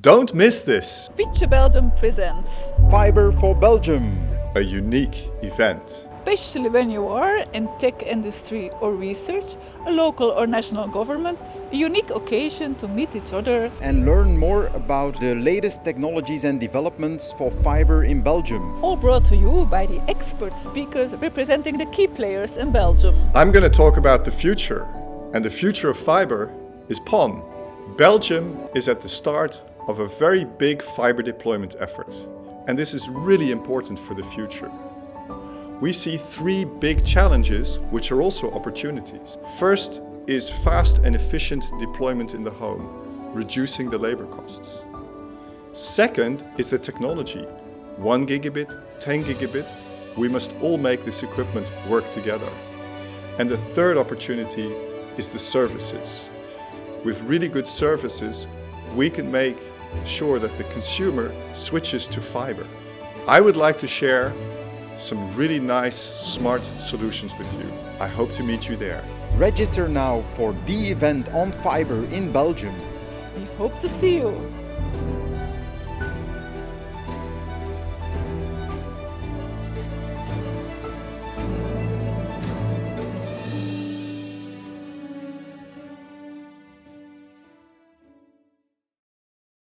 Don't miss this! Fiche Belgium presents, Fiber for Belgium. A unique event. especially when you are in tech industry or research, a local or national government, a unique occasion to meet each other. And learn more about the latest technologies and developments for fiber in Belgium. All brought to you by the expert speakers representing the key players in Belgium. I'm going to talk about the future, and the future of fiber is PON. Belgium is at the start of a very big fiber deployment effort, and this is really important for the future. We see three big challenges, which are also opportunities. First is fast and efficient deployment in the home, reducing the labor costs. Second is the technology. 1 gigabit, 10 gigabit, we must all make this equipment work together. And the third opportunity is the services. With really good services, we can make sure that the consumer switches to fiber. I would like to share some really nice, smart solutions with you. I hope to meet you there. Register now for the event on fiber in Belgium. We hope to see you.